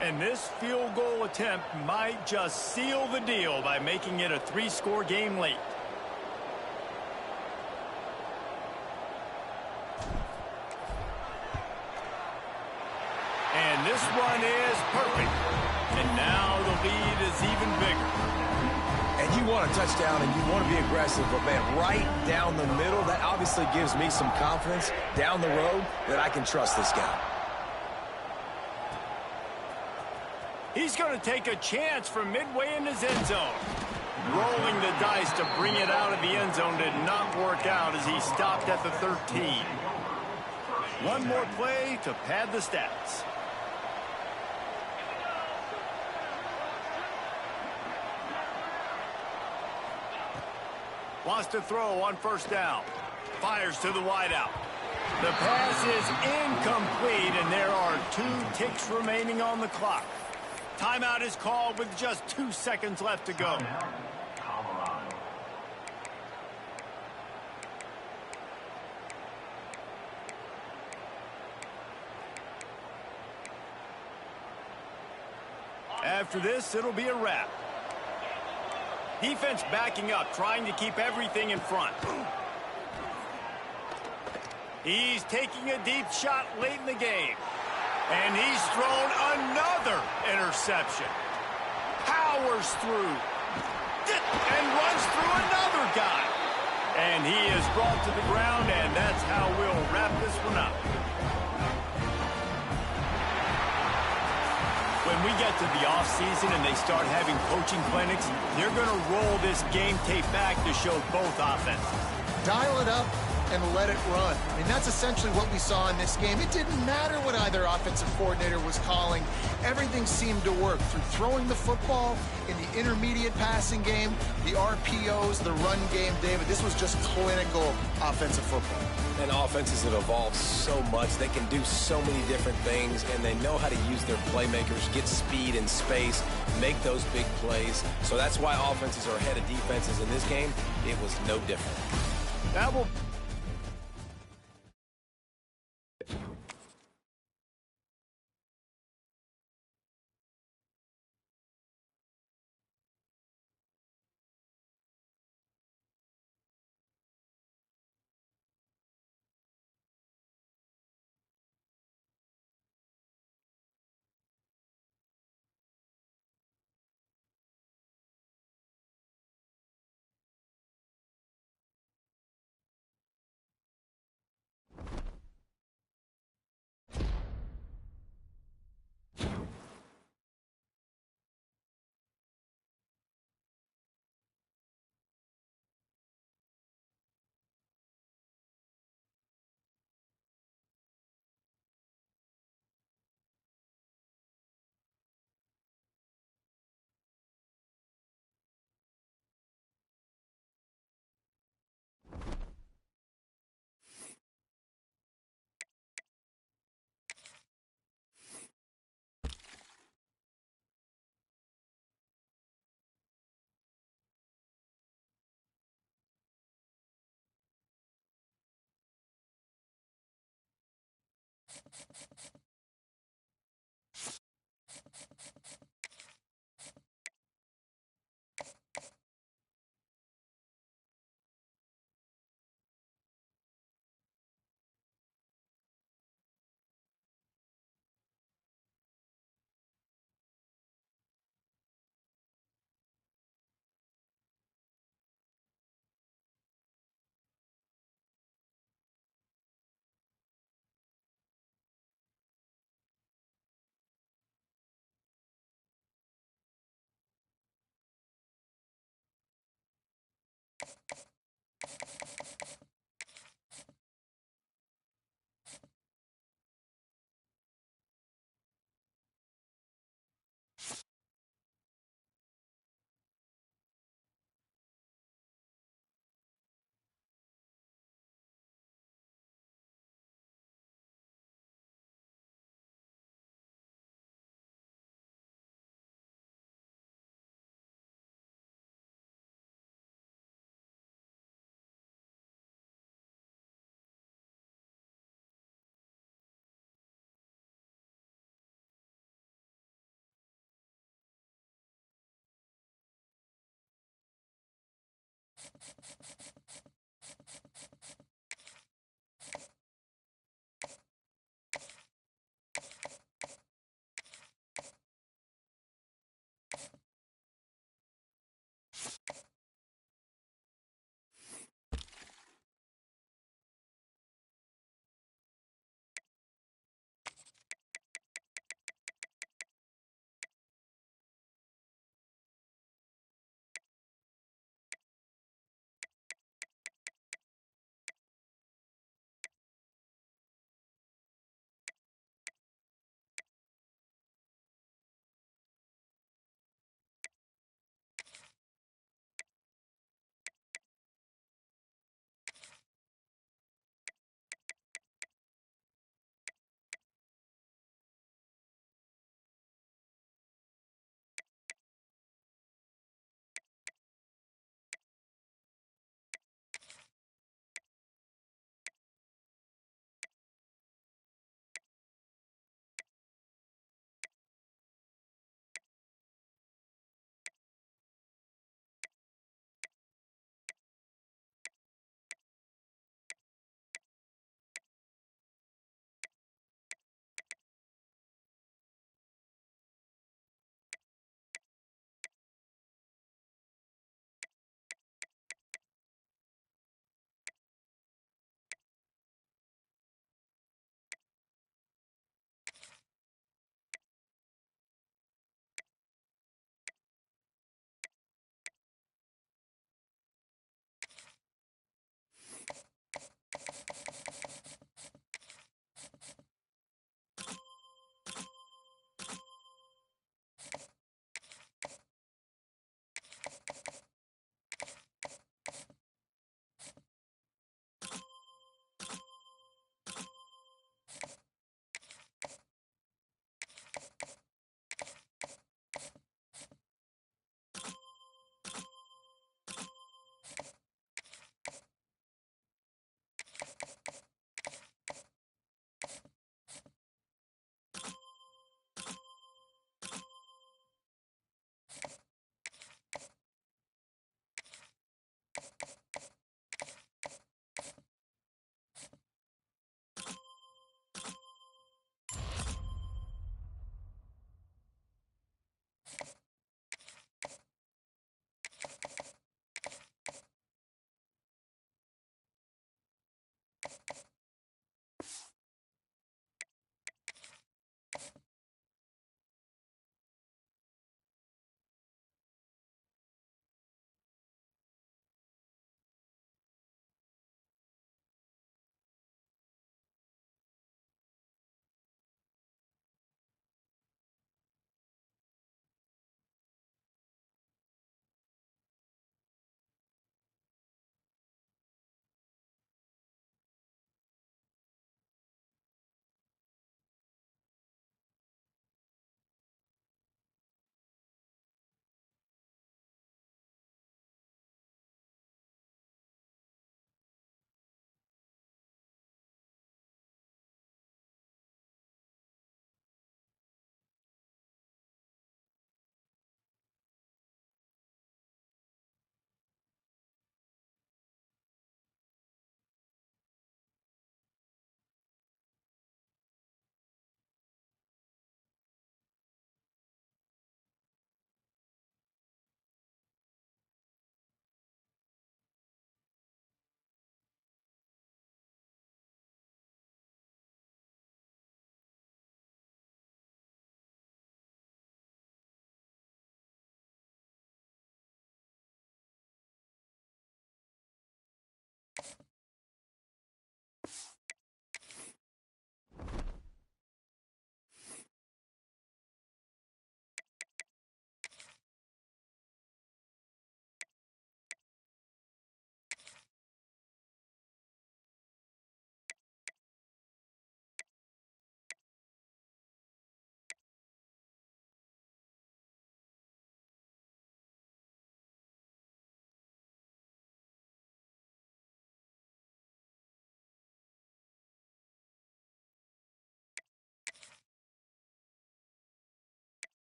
And this field goal attempt might just seal the deal by making it a 3-score game late. And this one is perfect. And now the lead is even bigger. And you want a touchdown and you want to be aggressive, but man, right down the middle, that obviously gives me some confidence down the road that I can trust this guy. He's going to take a chance from midway in his end zone. Rolling the dice to bring it out of the end zone did not work out as he stopped at the 13. One more play to pad the stats. Wants to throw on 1st down. Fires to the wideout. The pass is incomplete, and there are 2 ticks remaining on the clock. Timeout is called with just 2 seconds left to go. Colorado. After this, it'll be a wrap. Defense backing up, trying to keep everything in front. He's taking a deep shot late in the game. And he's thrown another interception. Powers through. And runs through another guy. And he is brought to the ground, and that's how we'll wrap this one up. When we get to the offseason and they start having coaching clinics, they're going to roll this game tape back to show both offenses. Dial it up and let it run. I mean, that's essentially what we saw in this game. It didn't matter what either offensive coordinator was calling. Everything seemed to work through throwing the football in the intermediate passing game, the RPOs, the run game. David, this was just clinical offensive football. And offenses that evolve so much, they can do so many different things, and they know how to use their playmakers, get speed and space, make those big plays. So that's why offenses are ahead of defenses in this game. It was no different. That will